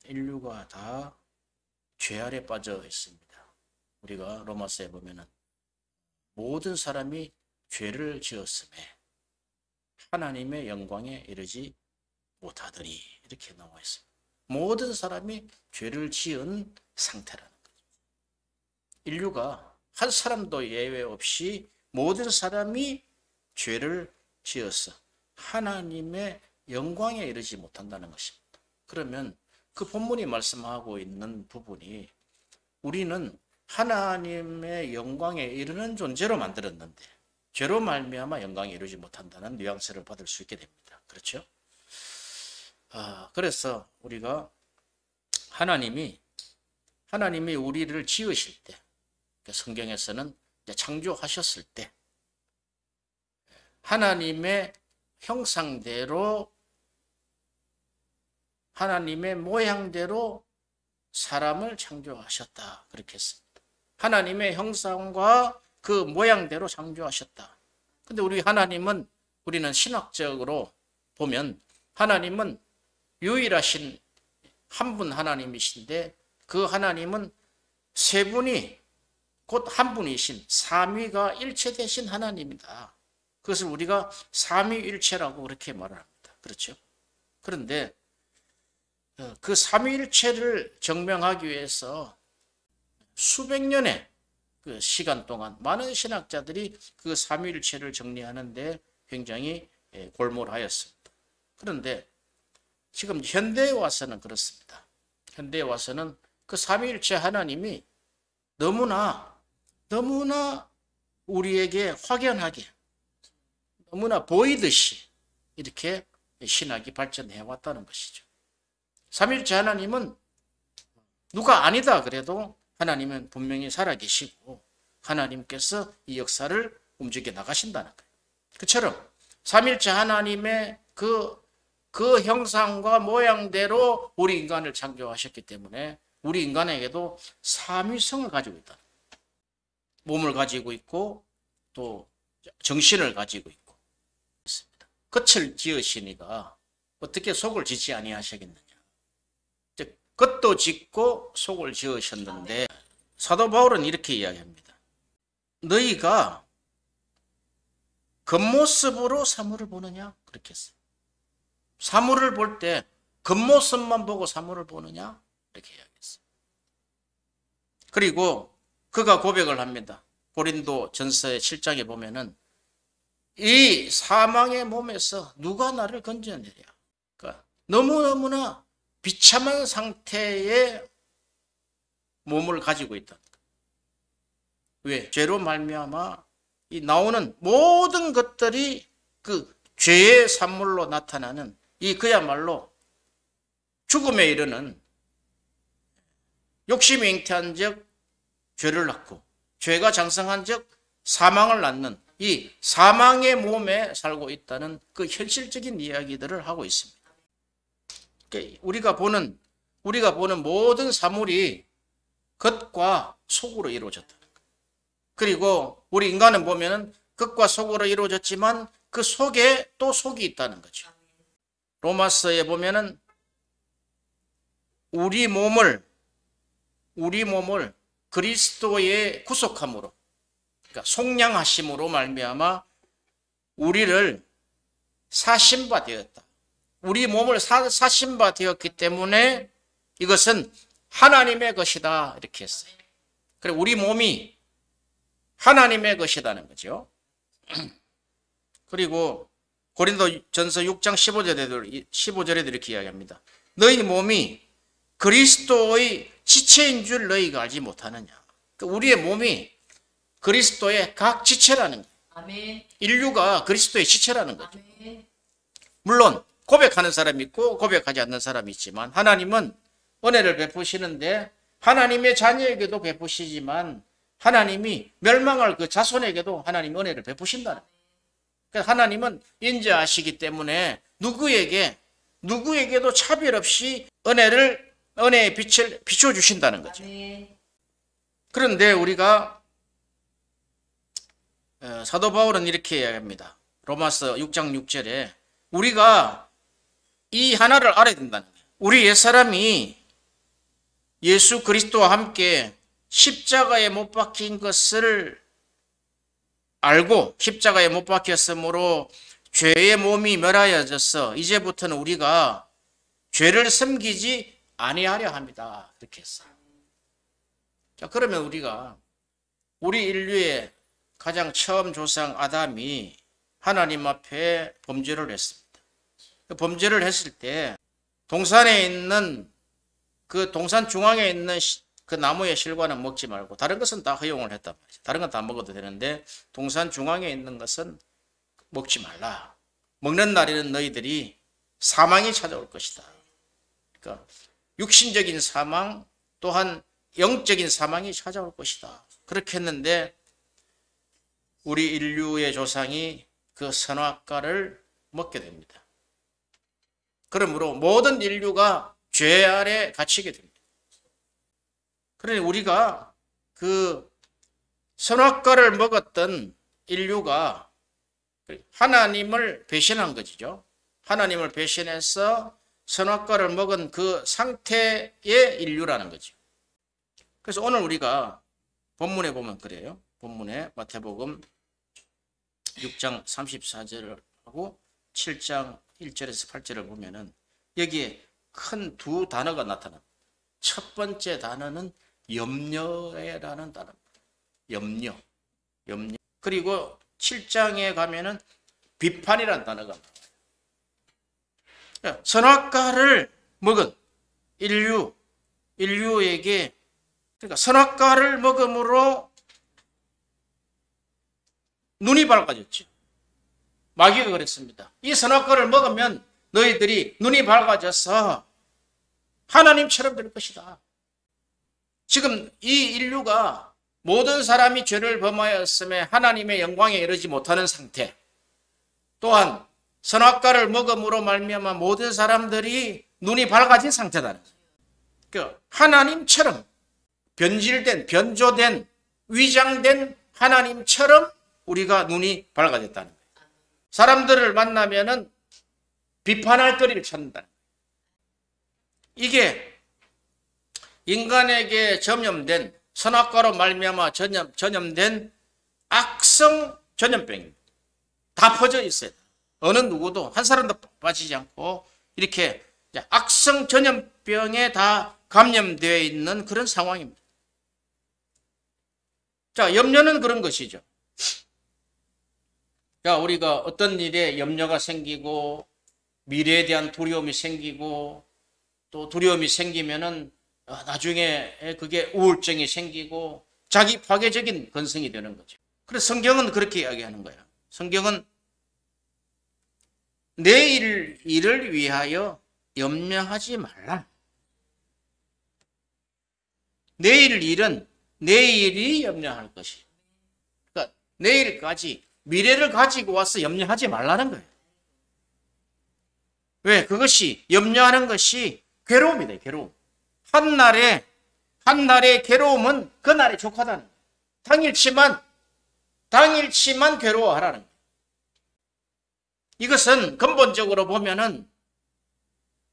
인류가 다 죄 아래 빠져 있습니다. 우리가 로마서에 보면은 모든 사람이 죄를 지었음에 하나님의 영광에 이르지 못하더니 이렇게 나와 있습니다. 모든 사람이 죄를 지은 상태라는 거죠. 인류가 한 사람도 예외 없이 모든 사람이 죄를 지어서 하나님의 영광에 이르지 못한다는 것입니다. 그러면 그 본문이 말씀하고 있는 부분이 우리는 하나님의 영광에 이르는 존재로 만들었는데 죄로 말미암아 영광에 이르지 못한다는 뉘앙스를 받을 수 있게 됩니다. 그렇죠? 그래서 우리가 하나님이 우리를 지으실 때, 성경에서는 창조하셨을 때 하나님의 형상대로 하나님의 모양대로 사람을 창조하셨다. 그렇게 했습니다. 하나님의 형상과 그 모양대로 창조하셨다. 근데 우리는 신학적으로 보면 하나님은 유일하신 한 분 하나님이신데 그 하나님은 세 분이 곧 한 분이신 삼위가 일체되신 하나님이다. 그것을 우리가 삼위일체라고 그렇게 말을 합니다. 그렇죠? 그런데 그 삼위일체를 증명하기 위해서 수백 년의 그 시간 동안 많은 신학자들이 그 삼위일체를 정리하는데 굉장히 골몰하였습니다. 그런데 지금 현대에 와서는 그렇습니다. 현대에 와서는 그 삼위일체 하나님이 너무나 우리에게 확연하게 너무나 보이듯이 이렇게 신학이 발전해 왔다는 것이죠. 삼위일체 하나님은 누가 아니다 그래도 하나님은 분명히 살아계시고 하나님께서 이 역사를 움직여 나가신다는 거예요. 그처럼 삼위일체 하나님의 그 형상과 모양대로 우리 인간을 창조하셨기 때문에 우리 인간에게도 삼위성을 가지고 있다. 몸을 가지고 있고 또 정신을 가지고 있고 있습니다. 끝을 지으시니가 어떻게 속을 짓지 아니하시겠느냐. 즉 끝도 짓고 속을 지으셨는데 사도 바울은 이렇게 이야기합니다. 너희가 겉모습으로 사물을 보느냐? 그렇게 했어요. 사물을 볼 때 겉모습만 보고 사물을 보느냐? 이렇게 이야기했어요. 그리고 그가 고백을 합니다. 고린도 전서의 7장에 보면은 이 사망의 몸에서 누가 나를 건져내랴. 그러니까 너무너무나 비참한 상태의 몸을 가지고 있다. 왜? 죄로 말미암아 이 나오는 모든 것들이 그 죄의 산물로 나타나는 이 그야말로 죽음에 이르는 욕심이 잉태한 적 죄를 낳고 죄가 장성한 적 사망을 낳는 이 사망의 몸에 살고 있다는 그 현실적인 이야기들을 하고 있습니다. 우리가 보는 모든 사물이 겉과 속으로 이루어졌다. 그리고 우리 인간은 보면은 겉과 속으로 이루어졌지만 그 속에 또 속이 있다는 거죠. 로마서에 보면은 우리 몸을 그리스도의 구속함으로, 그러니까 속량하심으로 말미암아 우리를 사신바 되었다. 우리 몸을 사신바 되었기 때문에 이것은 하나님의 것이다 이렇게 했어요. 그래 우리 몸이 하나님의 것이라는 거죠. 그리고 고린도 전서 6장 15절에도 이렇게 이야기합니다. 너희 몸이 그리스도의 지체인 줄 너희가 알지 못하느냐. 그러니까 우리의 몸이 그리스도의 각 지체라는 거예요. 아멘. 인류가 그리스도의 지체라는 거죠. 아멘. 물론 고백하는 사람이 있고 고백하지 않는 사람이 있지만 하나님은 은혜를 베푸시는데 하나님의 자녀에게도 베푸시지만 하나님이 멸망할 그 자손에게도 하나님 은혜를 베푸신다는 거예요. 그래서 하나님은 인자하시기 때문에 누구에게도 차별 없이 은혜의 빛을 비춰주신다는 거죠. 그런데 우리가 사도 바울은 이렇게 이야기합니다. 로마서 6장 6절에 우리가 이 하나를 알아야 된다는 거예요. 우리 옛사람이 예수 그리스도와 함께 십자가에 못 박힌 것을 알고 십자가에 못 박혔으므로 죄의 몸이 멸하여져서 이제부터는 우리가 죄를 섬기지 아니하려 합니다. 그렇게 했어요. 자, 그러면 우리 인류의 가장 처음 조상 아담이 하나님 앞에 범죄를 했습니다. 그 범죄를 했을 때 동산에 있는 그 동산 중앙에 있는 그 나무의 실과는 먹지 말고 다른 것은 다 허용을 했단 말이죠. 다른 건 다 먹어도 되는데 동산 중앙에 있는 것은 먹지 말라. 먹는 날에는 너희들이 사망이 찾아올 것이다. 그러니까 육신적인 사망 또한 영적인 사망이 찾아올 것이다. 그렇게 했는데 우리 인류의 조상이 그 선악과를 먹게 됩니다. 그러므로 모든 인류가 죄 아래 갇히게 됩니다. 그러니 우리가 그 선악과를 먹었던 인류가 하나님을 배신한 것이죠. 하나님을 배신해서 선악과를 먹은 그 상태의 인류라는 거죠. 그래서 오늘 우리가 본문에 보면 그래요. 본문에 마태복음 6장 34절하고 7장 1절에서 8절을 보면은 여기에 큰 두 단어가 나타납니다. 첫 번째 단어는 염려라는 단어입니다. 염려. 그리고 7장에 가면은 비판이라는 단어가 나와요. 선악과를 먹은 인류에게 그러니까 선악과를 먹음으로 눈이 밝아졌죠. 마귀가 그랬습니다. 이 선악과를 먹으면 너희들이 눈이 밝아져서 하나님처럼 될 것이다. 지금 이 인류가 모든 사람이 죄를 범하였음에 하나님의 영광에 이르지 못하는 상태, 또한 선악과를 먹음으로 말미암아 모든 사람들이 눈이 밝아진 상태다. 그 하나님처럼 변질된, 변조된, 위장된 하나님처럼 우리가 눈이 밝아졌다는 거예요. 사람들을 만나면은 비판할 거리를 찾는다. 이게 인간에게 전염된 선악과로 말미암아 전염된 악성 전염병입니다. 다 퍼져 있어요. 어느 누구도 한 사람도 빠지지 않고 이렇게 악성 전염병에 다 감염되어 있는 그런 상황입니다. 자, 염려는 그런 것이죠. 자, 우리가 어떤 일에 염려가 생기고 미래에 대한 두려움이 생기고 또 두려움이 생기면은 나중에 그게 우울증이 생기고 자기 파괴적인 근성이 되는 거죠. 그래서 성경은 그렇게 이야기하는 거예요. 성경은 내일 일을 위하여 염려하지 말라. 내일 일은 내일이 염려할 것이. 그러니까 내일까지 미래를 가지고 와서 염려하지 말라는 거예요. 왜? 그것이 염려하는 것이 괴로움이다. 괴로움. 한날의 괴로움은 그날에 족하다는 거예요. 당일치만 괴로워하라는 거예요. 이것은 근본적으로 보면은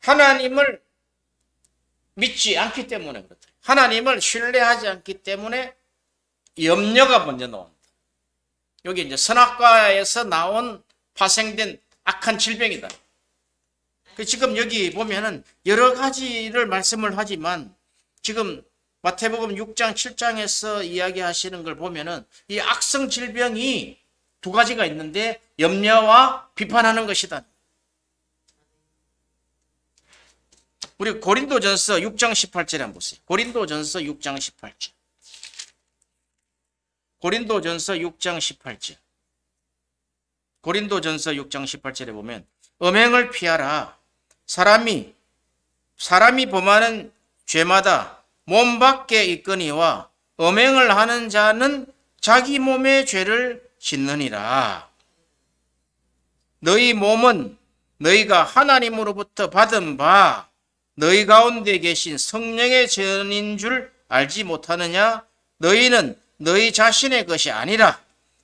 하나님을 믿지 않기 때문에 그렇다. 하나님을 신뢰하지 않기 때문에 염려가 먼저 나옵니다. 여기 이제 선악과에서 나온 파생된 악한 질병이다. 지금 여기 보면은 여러 가지를 말씀을 하지만 지금 마태복음 6장 7장에서 이야기하시는 걸 보면은 이 악성 질병이 두 가지가 있는데 염려와 비판하는 것이다. 우리 고린도전서 6장 18절에 한번 보세요. 고린도전서 6장 18절. 고린도전서 6장 18절. 고린도전서 6장 18절에 보면 음행을 피하라. 사람이 범하는 죄마다 몸 밖에 있거니와 음행을 하는 자는 자기 몸의 죄를 짓느니라. 너희 몸은 너희가 하나님으로부터 받은 바 너희 가운데 계신 성령의 전인 줄 알지 못하느냐? 너희는 너희 자신의 것이 아니라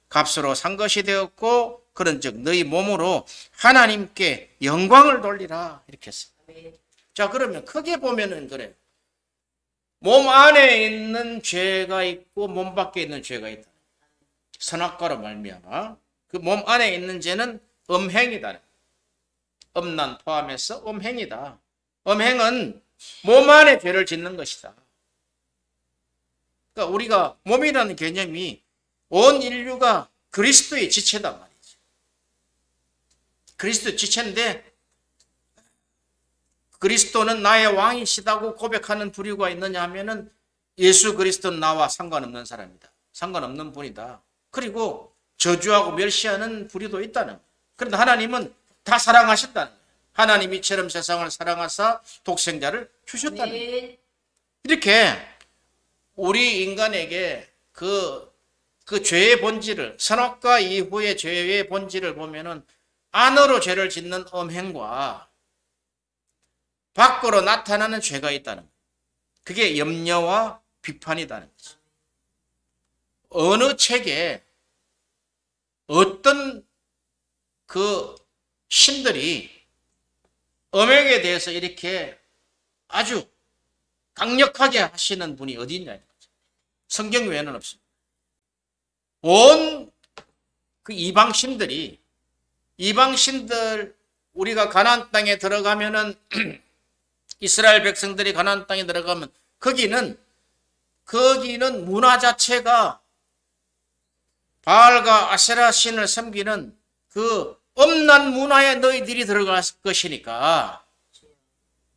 값으로 산 것이 되었고 그런즉 너희 몸으로 하나님께 영광을 돌리라. 이렇게 했습니다. 자, 그러면 크게 보면은 그래. 몸 안에 있는 죄가 있고 몸 밖에 있는 죄가 있다. 선악과로 말미암아 그 몸 안에 있는 죄는 음행이다. 음란 포함해서 음행이다. 음행은 몸 안에 죄를 짓는 것이다. 그러니까 우리가 몸이라는 개념이 온 인류가 그리스도의 지체단 말이죠. 그리스도의 지체인데 그리스도는 나의 왕이시다고 고백하는 부류가 있느냐 하면은 예수 그리스도는 나와 상관없는 사람이다. 상관없는 분이다. 그리고 저주하고 멸시하는 부류도 있다는 거예요. 그런데 하나님은 다 사랑하신다는 거예요. 하나님이 이처럼 세상을 사랑하사 독생자를 주셨다는 거예요. 이렇게 우리 인간에게 그 죄의 본질을, 선악과 이후의 죄의 본질을 보면은 안으로 죄를 짓는 음행과 밖으로 나타나는 죄가 있다는 거예요. 그게 염려와 비판이라는 거죠. 어느 책에 어떤 그 신들이 음행에 대해서 이렇게 아주 강력하게 하시는 분이 어디 있냐. 성경 외에는 없습니다. 온 그 이방신들, 우리가 가나안 땅에 들어가면은 이스라엘 백성들이 가나안 땅에 들어가면 거기는 문화 자체가 바알과 아세라 신을 섬기는 그 음란 문화에 너희들이 들어갈 것이니까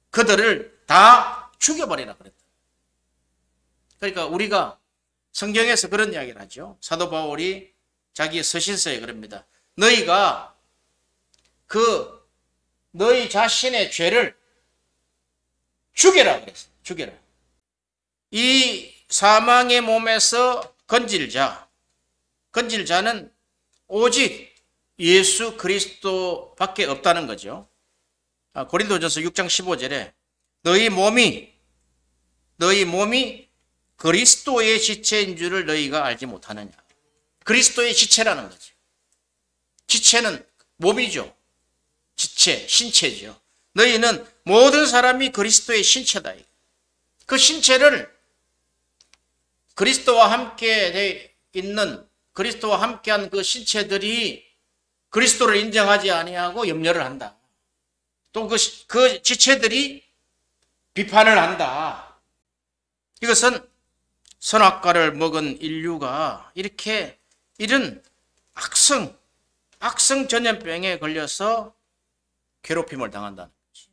그들을 다 죽여버리라 그랬다. 그러니까 우리가 성경에서 그런 이야기를 하죠. 사도 바울이 자기 서신서에 그럽니다. 너희가 너희 자신의 죄를 죽여라 그랬어요. 죽여라. 이 사망의 몸에서 건질 자는 오직 예수 그리스도밖에 없다는 거죠. 고린도전서 6장 15절에 너희 몸이 그리스도의 지체인 줄을 너희가 알지 못하느냐. 그리스도의 지체라는 거죠. 지체는 몸이죠. 지체, 신체죠. 너희는 모든 사람이 그리스도의 신체다. 그 신체를 그리스도와 함께 함께한 그 신체들이 그리스도를 인정하지 아니하고 염려를 한다. 또 그 지체들이 비판을 한다. 이것은 선악과를 먹은 인류가 이런 악성 전염병에 걸려서 괴롭힘을 당한다는 거지.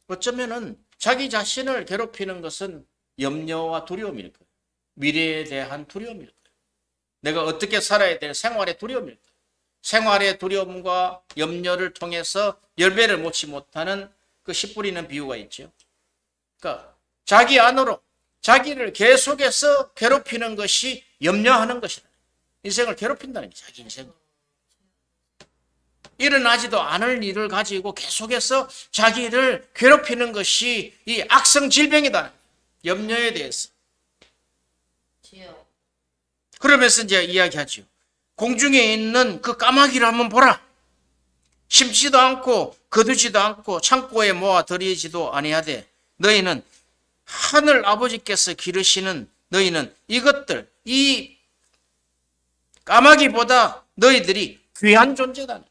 어쩌면은 자기 자신을 괴롭히는 것은 염려와 두려움일 거예요. 미래에 대한 두려움일 거예요. 내가 어떻게 살아야 될 생활의 두려움일 거예요. 생활의 두려움과 염려를 통해서 열매를 맺지 못하는 그 씨 뿌리는 비유가 있죠. 그러니까 자기 안으로 자기를 계속해서 괴롭히는 것이 염려하는 것이다. 인생을 괴롭힌다는 게 자기 인생을. 일어나지도 않을 일을 가지고 계속해서 자기를 괴롭히는 것이 이 악성 질병이다. 염려에 대해서. 그러면서 이제 이야기하죠. 공중에 있는 그 까마귀를 한번 보라. 심지도 않고 거두지도 않고 창고에 모아 들이지도 아니하되 너희는 하늘 아버지께서 기르시는 너희는 이것들 이 까마귀보다 너희들이 귀한 존재다.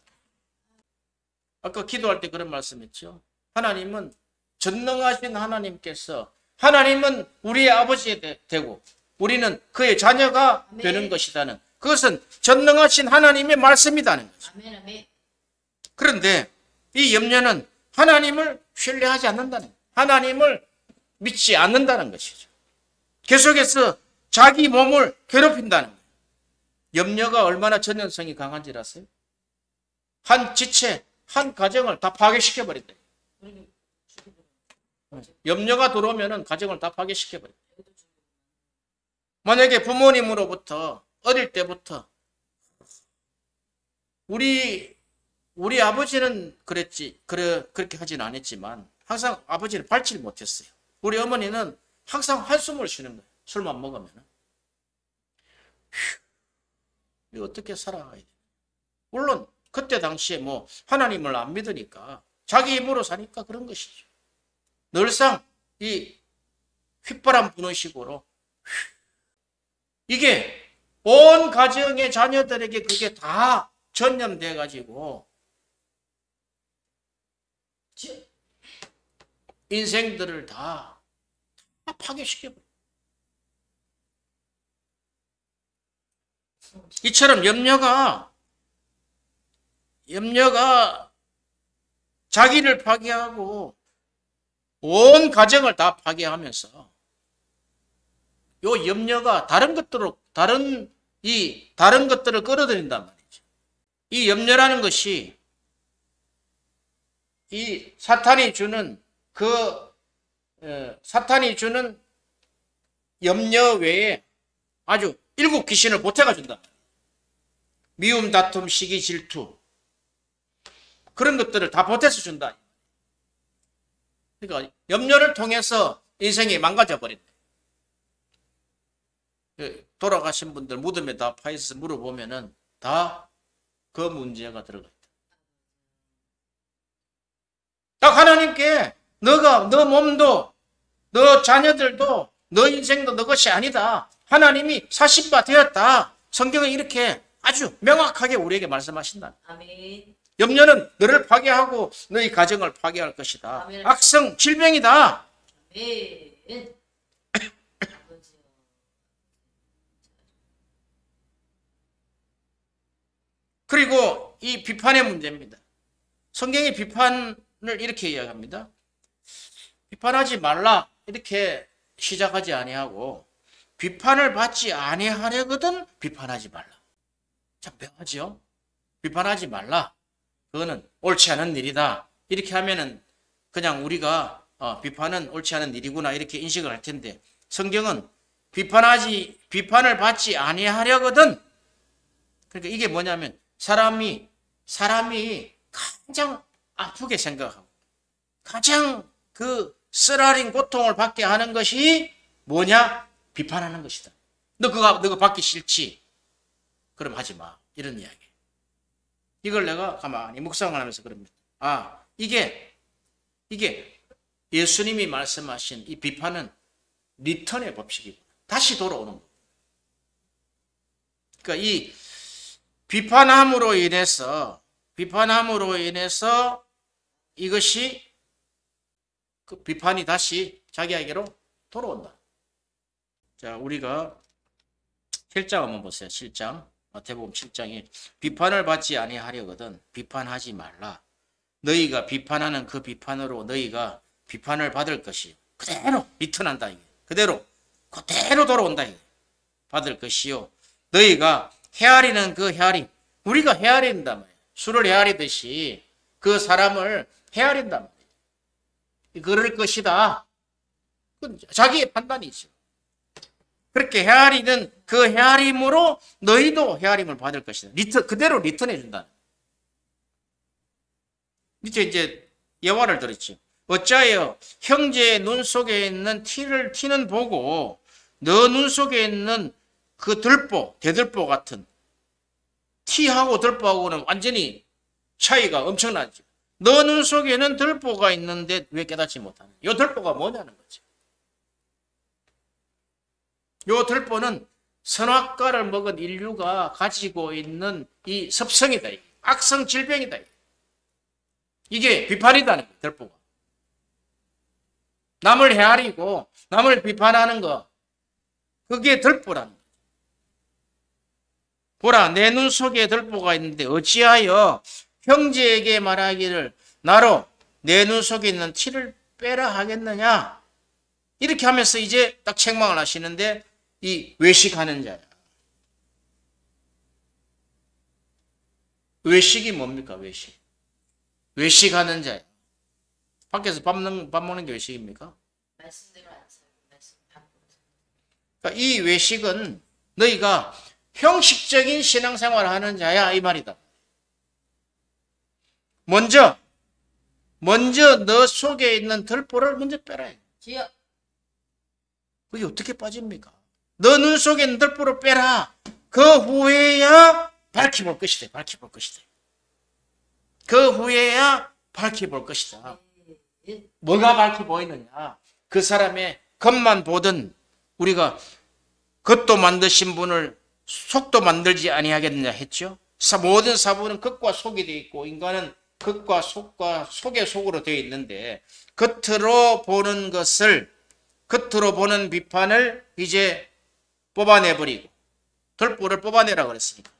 아까 기도할 때 그런 말씀했죠. 하나님은 전능하신 하나님은 우리의 아버지 되고 우리는 그의 자녀가 되는 것이다는, 그것은 전능하신 하나님의 말씀이다는 거죠. 그런데 이 염려는 하나님을 신뢰하지 않는다는, 하나님을 믿지 않는다는 것이죠. 계속해서 자기 몸을 괴롭힌다는 거예요. 염려가 얼마나 전염성이 강한지 아세요? 한 지체, 한 가정을 다 파괴시켜버린다. 염려가 들어오면 가정을 다 파괴시켜버린다. 만약에 부모님으로부터 어릴 때부터 우리 아버지는 그렇게 하지는 않았지만 항상 아버지를 밟지를 못했어요. 우리 어머니는 항상 한숨을 쉬는 거예요. 술만 먹으면. 휴, 어떻게 살아가야 돼? 물론 그때 당시에 하나님을 안 믿으니까 자기 힘으로 사니까 그런 것이죠. 늘상 이 휘바람 부는 식으로 이게 온 가정의 자녀들에게 그게 다 전염돼 가지고 인생들을 다 파괴시켜버려. 이처럼 염려가 자기를 파괴하고 온 가정을 다 파괴하면서 요 염려가 다른 것들을 끌어들인단 말이죠. 이 염려라는 것이 이 사탄이 주는 염려 외에 아주 7 귀신을 보태가 준다. 미움, 다툼, 시기, 질투 그런 것들을 다 보태서 준다. 그러니까 염려를 통해서 인생이 망가져 버린다. 돌아가신 분들 무덤에 다 파있어서 물어보면은 다 그 문제가 들어가 있다. 딱 하나님께 너 몸도 너 자녀들도 너 인생도 너 것이 아니다. 하나님이 사신 바 되었다. 성경은 이렇게 아주 명확하게 우리에게 말씀하신다. 아멘. 염려는 너를 파괴하고 너희 가정을 파괴할 것이다. 아멘. 악성 질병이다. 아멘. 그리고 이 비판의 문제입니다. 성경이 비판을 이렇게 이야기합니다. 비판하지 말라 이렇게 시작하지 아니하고 비판을 받지 아니하려거든 비판하지 말라. 참 묘하죠? 비판하지 말라. 그거는 옳지 않은 일이다. 이렇게 하면은 그냥 우리가 비판은 옳지 않은 일이구나 이렇게 인식을 할 텐데 성경은 비판을 받지 아니하려거든. 그러니까 이게 뭐냐면 사람이 가장 아프게 생각하고 가장 그 쓰라린 고통을 받게 하는 것이 뭐냐? 비판하는 것이다. 너 그거 받기 싫지? 그럼 하지 마. 이런 이야기. 이걸 내가 가만히 묵상을 하면서 그럽니다. 이게 예수님이 말씀하신 이 비판은 리턴의 법칙이구나. 다시 돌아오는 거. 그러니까 이 비판함으로 인해서 이것이 그 비판이 다시 자기에게로 돌아온다. 자, 우리가 7장 한번 보세요. 7장. 마태복음 7장에 비판을 받지 아니하려거든 비판하지 말라. 너희가 비판하는 그 비판으로 너희가 비판을 받을 것이 그대로 리턴한다. 이게. 그대로 돌아온다. 이게. 받을 것이요. 너희가 헤아리는 그 헤아림. 우리가 헤아린단 말이에요. 술을 헤아리듯이 그 사람을 헤아린단 말이에요. 그럴 것이다. 자기의 판단이죠. 그렇게 헤아리는 그 헤아림으로 너희도 헤아림을 받을 것이다. 그대로 리턴해 준다. 밑에 이제 예화를 들었죠. 어찌하여 형제의 눈 속에 있는 티는 보고 너 눈 속에 있는 그 대들보 같은 티하고 들보하고는 완전히 차이가 엄청나죠. 너 눈 속에는 들보가 있는데 왜 깨닫지 못하는? 이 들보가 뭐냐는 거죠. 이 들보는 선악과를 먹은 인류가 가지고 있는 이 습성이다. 악성 질병이다. 이게 비판이다는 거예요. 들보가. 남을 헤아리고 남을 비판하는 거 그게 들보라는 거예요. 보라 내 눈 속에 들보가 있는데 어찌하여 형제에게 말하기를 나로 내 눈 속에 있는 티를 빼라 하겠느냐. 이렇게 하면서 이제 딱 책망을 하시는데 이 외식하는 자야. 외식이 뭡니까? 외식하는 자야. 밖에서 밥 먹는 게 외식입니까? 말씀대로 안 살고 말씀 바꾸는. 그러니까 이 외식은 너희가 형식적인 신앙생활을 하는 자야 이 말이다. 먼저 너 속에 있는 들보를 먼저 빼라. 주여. 그게 어떻게 빠집니까? 너 눈 속에 있는 들보를 빼라. 그 후에야 밝혀볼 것이다. 그 후에야 밝혀볼 것이다. 뭐가 밝히 보이느냐? 그 사람의 겉만 보든 우리가 겉도 만드신 분을 속도 만들지 아니하겠느냐 했죠. 모든 사부는 겉과 속이 되어 있고 인간은 겉과 속과 속의 속으로 되어 있는데 겉으로 보는 것을 겉으로 보는 비판을 이제 뽑아내버리고 덜보를 뽑아내라 그랬으니까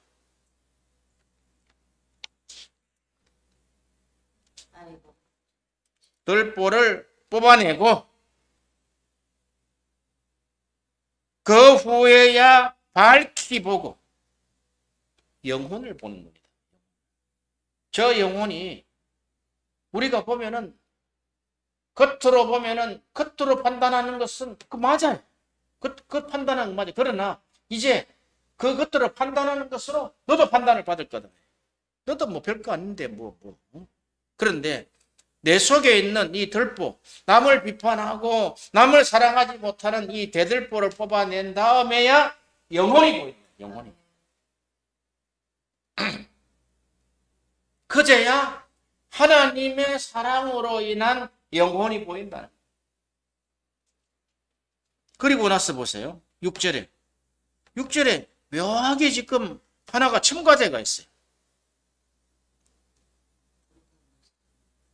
아이고. 덜보를 뽑아내고 그 후에야 밝히 보고 영혼을 보는 겁니다. 저 영혼이 우리가 보면은 겉으로 보면은 겉으로 판단하는 것은 그 맞아요. 그 판단하는 거 맞아요. 그러나 이제 그 겉으로 판단하는 것으로 너도 판단을 받을 거다. 너도 뭐 별거 아닌데 뭐. 그런데 내 속에 있는 이 들보, 남을 비판하고 남을 사랑하지 못하는 이 대들보를 뽑아낸 다음에야 영혼이 보인다. 영혼이. 그제야 하나님의 사랑으로 인한 영혼이 보인다. 그리고 나서 보세요. 6절에 묘하게 지금 하나가 첨가되가 있어요.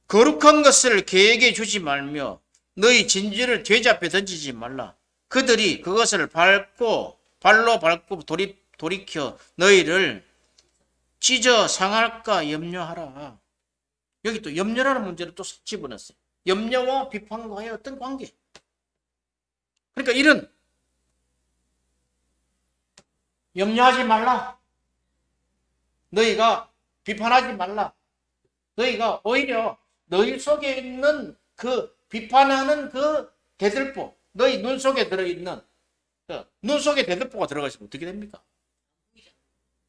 거룩한 것을 개에게 주지 말며 너희 진주를 돼지 앞에 던지지 말라. 그들이 그것을 발로 밟고 돌이켜 너희를 찢어 상할까 염려하라. 여기 또 염려라는 문제를 또 집어넣었어요. 염려와 비판과의 어떤 관계. 그러니까 이런 염려하지 말라. 너희가 비판하지 말라. 너희가 오히려 너희 속에 있는 그 비판하는 그 대들보, 너희 눈 속에 들어있는 눈 속에 대들보가 들어가 있으면 어떻게 됩니까?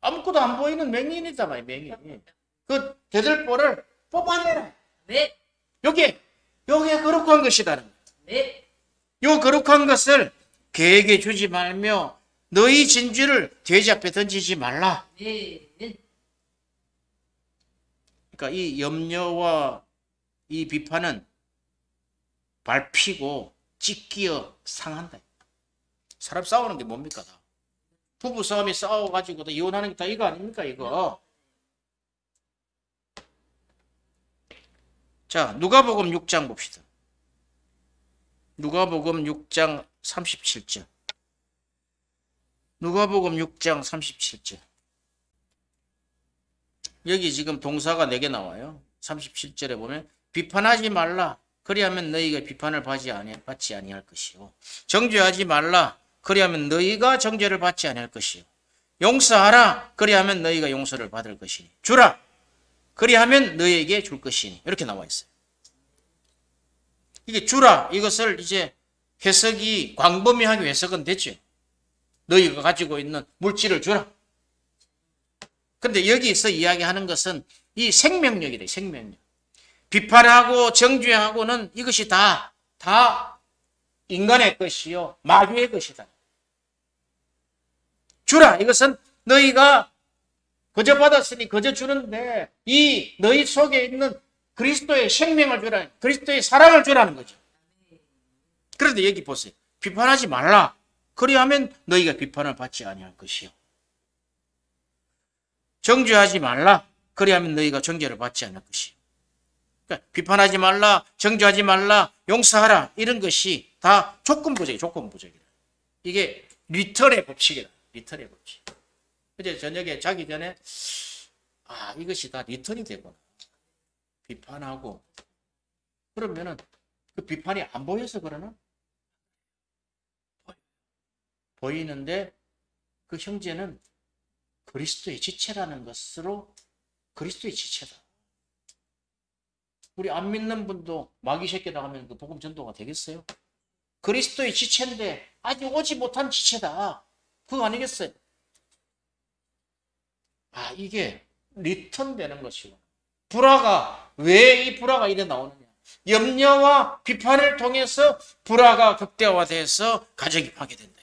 아무것도 안 보이는 맹인이잖아요. 맹인. 그 대들보를 뽑아내라. 네. 요게 거룩한 것이다는 거예요. 네. 요 거룩한 것을 개에게 주지 말며 너희 진주를 돼지 앞에 던지지 말라. 네. 그러니까 이 염려와 이 비판은 밟히고 찢기어 상한다. 사람 싸우는 게 뭡니까? 다. 부부 싸움이 싸워가지고 다 이혼하는 게 다 이거 아닙니까? 이거. 자, 누가복음 6장 봅시다. 누가복음 6장 37절. 누가복음 6장 37절. 여기 지금 동사가 4개 나와요. 37절에 보면 비판하지 말라. 그리하면 너희가 비판을 받지 아니할 것이요. 정죄하지 말라. 그리하면 너희가 정죄를 받지 아니할 것이요. 용서하라. 그리하면 너희가 용서를 받을 것이니. 주라. 그리하면 너희에게 줄 것이니. 이렇게 나와 있어요. 이게 주라. 이것을 이제 해석이 광범위하게 해석은 됐죠. 너희가 가지고 있는 물질을 주라. 근데 여기서 이야기하는 것은 이 생명력이래. 생명력. 비판하고 정죄하고는 이것이 다 인간의 것이요. 마귀의 것이다. 주라. 이것은 너희가 거저 받았으니 거저 주는데 이 너희 속에 있는 그리스도의 생명을 주라. 그리스도의 사랑을 주라는 거죠. 그런데 여기 보세요. 비판하지 말라. 그리하면 너희가 비판을 받지 아니할 것이요. 정죄하지 말라. 그리하면 너희가 정죄를 받지 않을 것이요. 그러니까 비판하지 말라, 정죄하지 말라, 용서하라. 이런 것이 다 조건부적이에요. 조건부적이다. 이게 리턴의 법칙이다. 리턴의 법칙. 어제 저녁에 자기 전에 이것이 다 리턴이 되구나. 비판하고 그러면은 그 비판이 안 보여서 그러나? 보이는데 그 형제는 그리스도의 지체라는 것으로 그리스도의 지체다. 우리 안 믿는 분도 마귀 새끼다 하면 그 복음 전도가 되겠어요? 그리스도의 지체인데 아직 오지 못한 지체다. 그거 아니겠어요? 이게 리턴되는 것이고 불화가 왜 이 불화가 이래 나오느냐? 염려와 비판을 통해서 불화가 극대화돼서 가정이 파괴된다.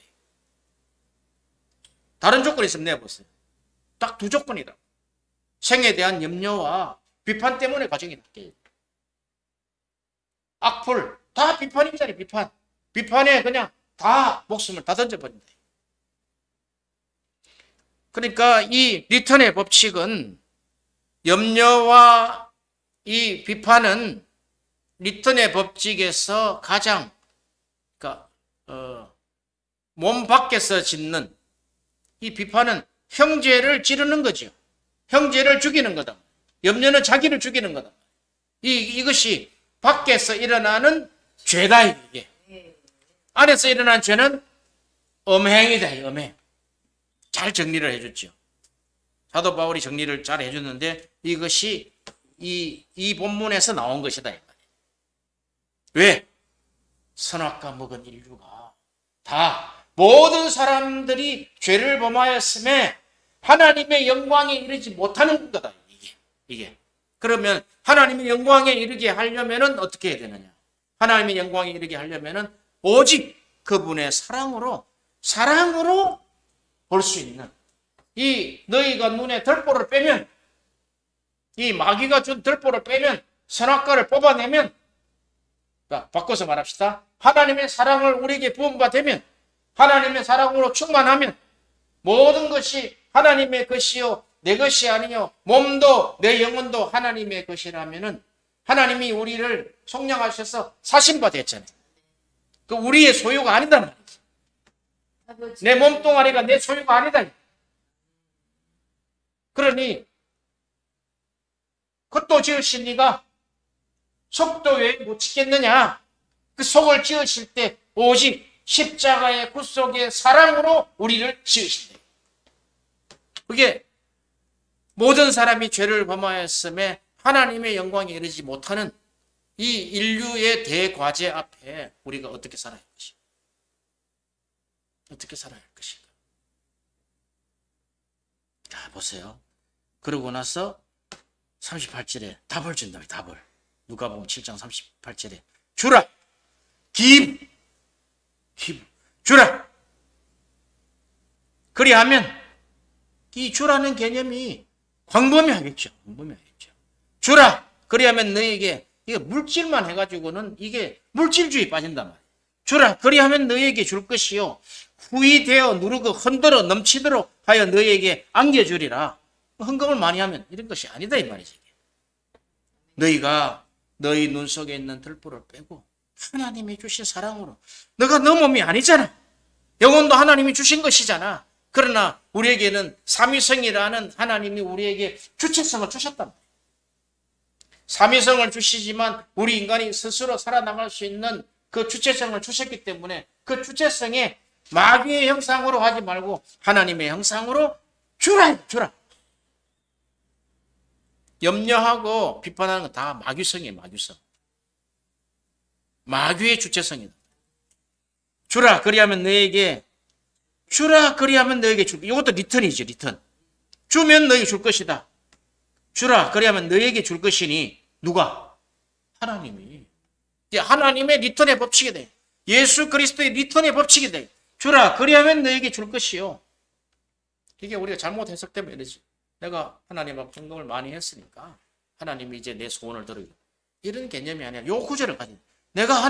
다른 조건이 있으면 내보세요. 딱 2조건이다. 생에 대한 염려와 비판 때문에 가정이 낫게. 악플 다 비판이잖아요. 비판. 비판에 그냥 다 목숨을 다 던져버린다. 그러니까 이 리턴의 법칙은 염려와 이 비판은 리턴의 법칙에서 가장 그러니까 몸 밖에서 짓는 이 비판은 형제를 찌르는 거죠. 형제를 죽이는 거다. 염려는 자기를 죽이는 거다. 이것이 밖에서 일어나는 죄다. 이게 안에서 일어난 죄는 음행이다. 음행. 잘 정리를 해줬죠. 사도 바울이 정리를 잘 해줬는데 이것이 이 본문에서 나온 것이다. 왜? 선악과 먹은 인류가 다 모든 사람들이 죄를 범하였음에 하나님의 영광에 이르지 못하는 거다. 이게. 그러면 하나님의 영광에 이르게 하려면은 어떻게 해야 되느냐? 하나님의 영광에 이르게 하려면은 오직 그분의 사랑으로 볼 수 있는 이 너희가 눈에 들보를 빼면 이 마귀가 준 들보를 빼면 선악과를 뽑아내면 바꿔서 말합시다. 하나님의 사랑을 우리에게 부음바 되면 하나님의 사랑으로 충만하면 모든 것이 하나님의 것이요 내 것이 아니요 몸도 내 영혼도 하나님의 것이라면은 하나님이 우리를 속량하셔서 사신바 됐잖아요. 그 우리의 소유가 아니다 말이지. 내 몸뚱아리가 내 소유가 아니다. 그러니 그것도 지으신 네가 속도 왜 못 짓겠느냐? 그 속을 지으실 때 오직 십자가의 구속의 사랑으로 우리를 지으신다. 그게 모든 사람이 죄를 범하였음에 하나님의 영광에 이르지 못하는 이 인류의 대과제 앞에 우리가 어떻게 살아야 할 것인가? 어떻게 살아야 할 것인가? 자, 보세요. 그러고 나서 38절에 답을 준다. 답을. 누가복음 7장 38절에 주라. give. 주라. 그리하면 이 주라는 개념이 광범위하겠죠. 주라. 그리하면 너에게 이게 물질만 해가지고는 이게 물질주의 빠진단 말이에요. 주라. 그리하면 너에게 줄 것이요 후히 되어 누르고 흔들어 넘치도록 하여 너에게 안겨주리라. 헌금을 많이 하면 이런 것이 아니다 이 말이지. 너희가 너희 눈 속에 있는 들보를 빼고 하나님이 주신 사랑으로 너가 너 몸이 아니잖아. 영혼도 하나님이 주신 것이잖아. 그러나 우리에게는 삼위성이라는 하나님이 우리에게 주체성을 주셨단 말이에요. 삼위성을 주시지만 우리 인간이 스스로 살아나갈 수 있는 그 주체성을 주셨기 때문에 그 주체성에 마귀의 형상으로 하지 말고 하나님의 형상으로 주라. 염려하고 비판하는 건 다 마귀성이에요. 마귀성. 마귀의 주체성이다. 주라 그리하면 너에게 줄. 이것도 리턴이죠. 리턴. 주면 너에게 줄 것이다. 주라 그리하면 너에게 줄 것이니 누가? 하나님이. 하나님의 리턴의 법칙이 돼. 예수 그리스도의 리턴의 법칙이 돼. 주라 그리하면 너에게 줄 것이요. 이게 우리가 잘못 해석되면 이러지. 내가 하나님하고 헌금을 많이 했으니까 하나님이 이제 내 소원을 들어요. 이런 개념이 아니라 요 구절을 가지고 내가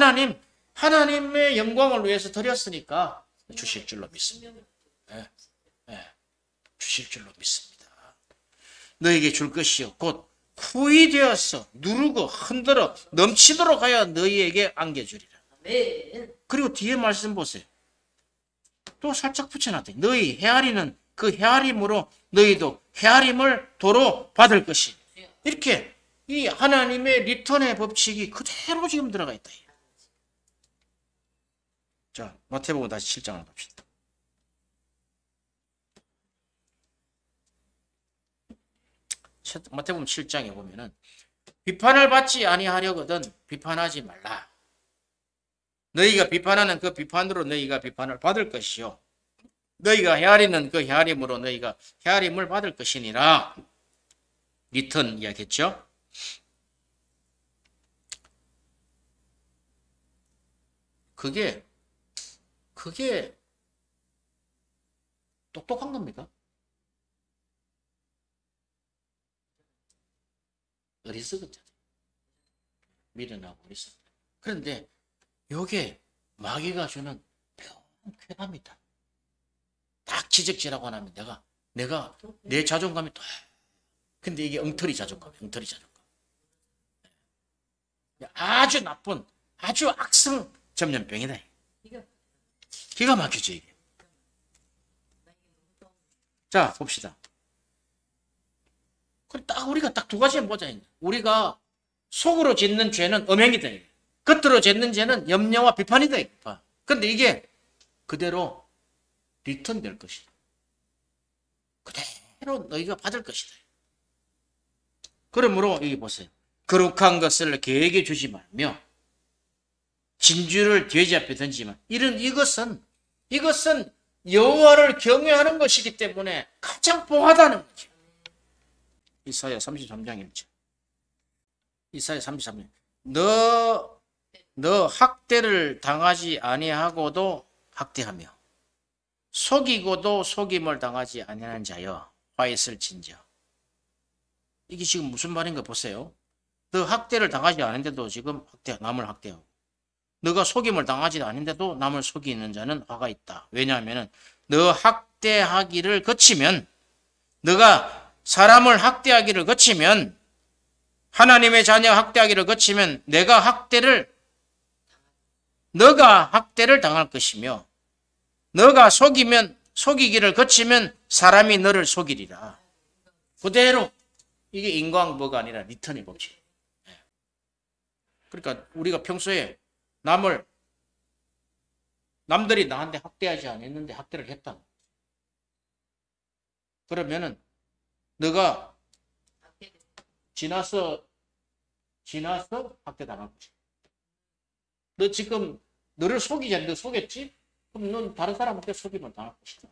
하나님의 영광을 위해서 드렸으니까 주실 줄로 믿습니다. 주실 줄로 믿습니다. 너에게 줄 것이요 곧 후히 되어서 누르고 흔들어 넘치도록 하여 너희에게 안겨주리라. 그리고 뒤에 말씀 보세요. 또 살짝 붙여놨대. 너희 헤아리는 그 헤아림으로 너희도 헤아림을 도로 받을 것이. 이렇게 이 하나님의 리턴의 법칙이 그대로 지금 들어가 있다. 자, 마태복음 다시 7장을 봅시다. 마태복음 7장에 보면은 비판을 받지 아니하려거든 비판하지 말라. 너희가 비판하는 그 비판으로 너희가 비판을 받을 것이요 너희가 헤아리는 그 헤아림으로 너희가 헤아림을 받을 것이니라. 리턴 이야기했죠. 그게 똑똑한 겁니까? 어리석었잖아요. 미련하고 어리석었다. 그런데 요게 마귀가 주는 묘한 쾌감이다. 딱 지적질하고 나면 내가 내 자존감이 또 근데 이게 엉터리 자존감이에요. 엉터리 자존감. 아주 나쁜 아주 악성 전염병이다. 기가 막히죠 이게. 자 봅시다. 딱 우리가 딱 두 가지만 보자. 우리가 속으로 짓는 죄는 음행이다. 겉으로 짓는 죄는 염려와 비판이다. 근데 이게 그대로 리턴 될 것이다. 그대로 너희가 받을 것이다. 그러므로 여기 보세요. 거룩한 것을 계획해 주지 말며 진주를 돼지 앞에 던지면 이것은 여호와를 경외하는 것이기 때문에 가장 보하다는 거죠. 이사야 33장 1절. 이사야 33장. 너 학대를 당하지 아니하고도 학대하며 속이고도 속임을 당하지 아니하는 자여 화 있을 진저. 이게 지금 무슨 말인가 보세요. 너 학대를 당하지 않은데도 지금 남을 학대하고 너가 속임을 당하지 않은데도 남을 속이는 자는 화가 있다. 왜냐하면 너 학대하기를 거치면 너가 사람을 학대하기를 거치면 하나님의 자녀 학대하기를 거치면 너가 학대를 당할 것이며 너가 속이기를 거치면 사람이 너를 속이리라. 그대로 이게 인과응보가 아니라 리턴의 법칙. 그러니까 우리가 평소에 남들이 나한테 학대하지 않았는데 학대를 했다. 그러면은 너가 지나서 학대당할 것이야. 너 지금 너를 속이지 않는데 속였지? 그럼 넌 다른 사람한테 속임을 당할 것이다.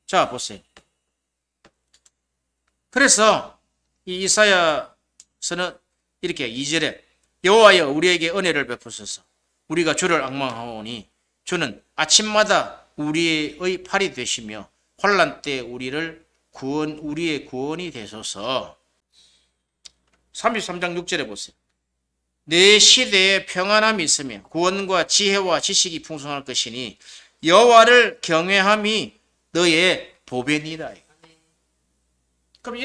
자 보세요. 그래서 이 이사야서는 이렇게 2절에 여호와여 우리에게 은혜를 베푸소서. 우리가 주를 앙망하오니 주는 아침마다 우리의 팔이 되시며 환난 때 우리의 구원이 되소서. 33장 6절에 보세요. 내 시대에 평안함이 있으며 구원과 지혜와 지식이 풍성할 것이니 여호와를 경외함이 너의 보배니라. 그럼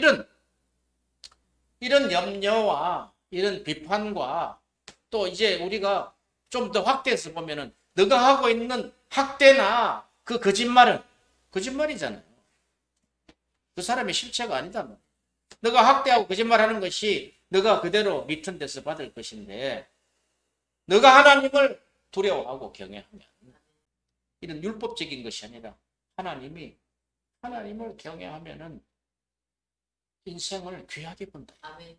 이런 염려와 이런 비판과 또 이제 우리가 좀 더 확대해서 보면은 너가 하고 있는 학대나 그 거짓말은 거짓말이잖아요. 그 사람의 실체가 아니다. 너가 학대하고 거짓말하는 것이 너가 그대로 리턴돼서 받을 것인데 너가 하나님을 두려워하고 경외하면 이런 율법적인 것이 아니라 하나님을 경외하면은 인생을 귀하게 본다. 아멘.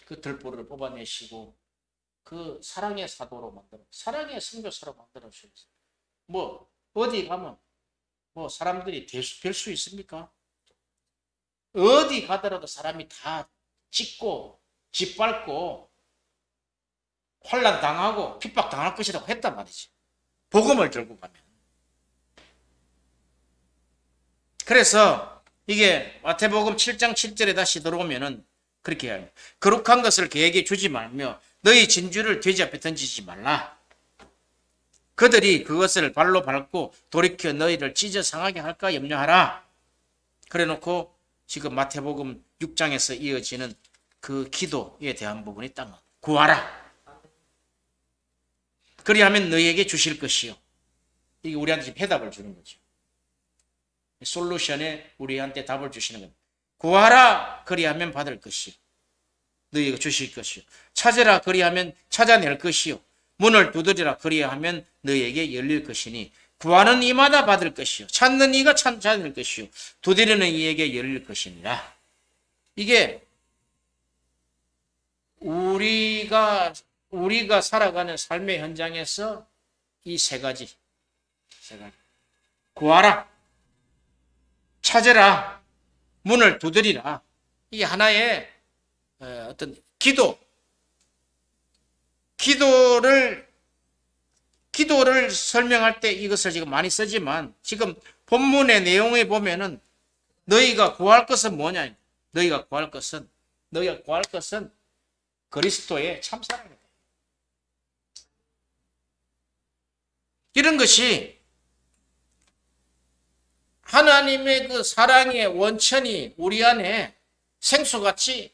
그 들보를 뽑아내시고 그 사랑의 사도로 만들어 사랑의 선교사로 만들어 주셨어요. 뭐 어디 가면 뭐 사람들이 별 수 있습니까? 어디 가더라도 사람이 다 찢고 짓밟고 환난 당하고 핍박 당할 것이라고 했단 말이지. 복음을 들고 가면. 그래서 이게 마태복음 7장 7절에 다시 들어오면은 그렇게 해요. 거룩한 것을 계획에 주지 말며 너희 진주를 돼지 앞에 던지지 말라. 그들이 그것을 발로 밟고 돌이켜 너희를 찢어 상하게 할까 염려하라. 그래놓고 지금 마태복음 6장에서 이어지는 그 기도에 대한 부분이 딱 구하라. 그리하면 너희에게 주실 것이요. 이게 우리한테 지금 해답을 주는 거죠. 솔루션에 우리한테 답을 주시는 겁니다. 구하라 그리하면 받을 것이요. 너희에게 주실 것이요. 찾으라 그리하면 찾아낼 것이요. 문을 두드리라 그리하면 너희에게 열릴 것이니 구하는 이마다 받을 것이요. 찾는 이가 찾아낼 것이요. 두드리는 이에게 열릴 것이니라. 이게 우리가 살아가는 삶의 현장에서 이 세 가지. 구하라. 찾으라. 문을 두드리라. 이게 하나의 어떤 기도를 설명할 때 이것을 지금 많이 쓰지만 지금 본문의 내용에 보면은 너희가 구할 것은 뭐냐? 너희가 구할 것은 그리스도의 참사랑이다. 이런 것이 하나님의 그 사랑의 원천이 우리 안에 생수같이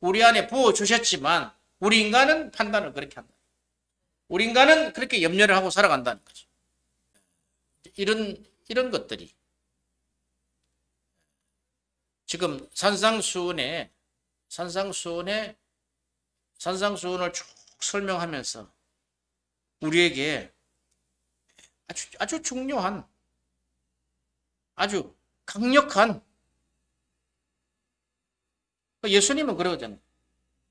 우리 안에 부어주셨지만 우리 인간은 판단을 그렇게 한다. 우리 인간은 그렇게 염려를 하고 살아간다는 거죠. 이런 것들이 지금 산상수훈을 쭉 설명하면서 우리에게 아주 중요한 아주 강력한 예수님은 그러잖아요.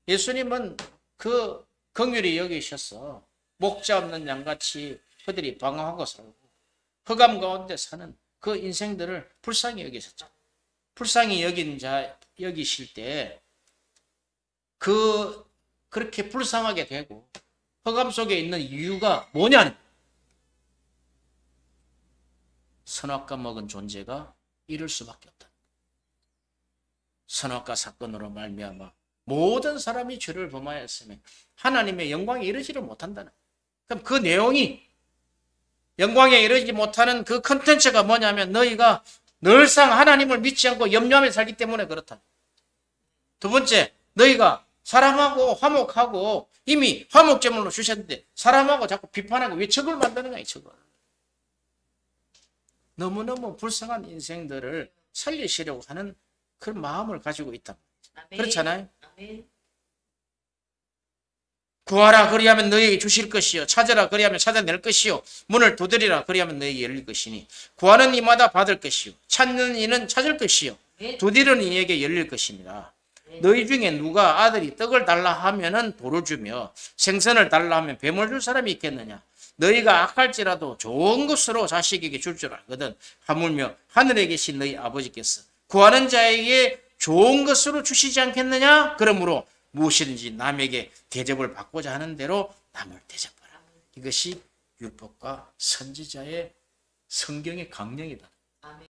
예수님은 그 긍휼히 여기셔서 목자 없는 양같이 그들이 방황하고 살고 흑암 가운데 사는 그 인생들을 불쌍히 여기셨죠. 불쌍히 여기실 때 그렇게 불쌍하게 되고 흑암 속에 있는 이유가 뭐냐는 선악과 먹은 존재가 이럴 수밖에 없다. 선악과 사건으로 말미암아 모든 사람이 죄를 범하였으면 하나님의 영광에 이르지를 못한다는. 그럼 그 내용이 영광에 이르지 못하는 그 컨텐츠가 뭐냐면 너희가 늘상 하나님을 믿지 않고 염려하며 살기 때문에 그렇다. 두 번째, 너희가 사람하고 화목하고 이미 화목제물로 주셨는데 사람하고 자꾸 비판하고 왜 적을 만드느냐 이 적을. 너무너무 불쌍한 인생들을 살리시려고 하는 그런 마음을 가지고 있다. 아멘. 그렇잖아요. 아멘. 구하라 그리하면 너희에게 주실 것이요 찾으라 그리하면 찾아낼 것이요 문을 두드리라 그리하면 너희에게 열릴 것이니 구하는 이마다 받을 것이요 찾는 이는 찾을 것이요 두드리는 이에게 열릴 것입니다. 너희 중에 누가 아들이 떡을 달라 하면은 돌을 주며 생선을 달라 하면 뱀을 줄 사람이 있겠느냐. 너희가 악할지라도 좋은 것으로 자식에게 줄 줄 알거든. 하물며 하늘에 계신 너희 아버지께서 구하는 자에게 좋은 것으로 주시지 않겠느냐. 그러므로 무엇이든지 남에게 대접을 받고자 하는 대로 남을 대접하라. 이것이 율법과 선지자의 성경의 강령이다. 아멘.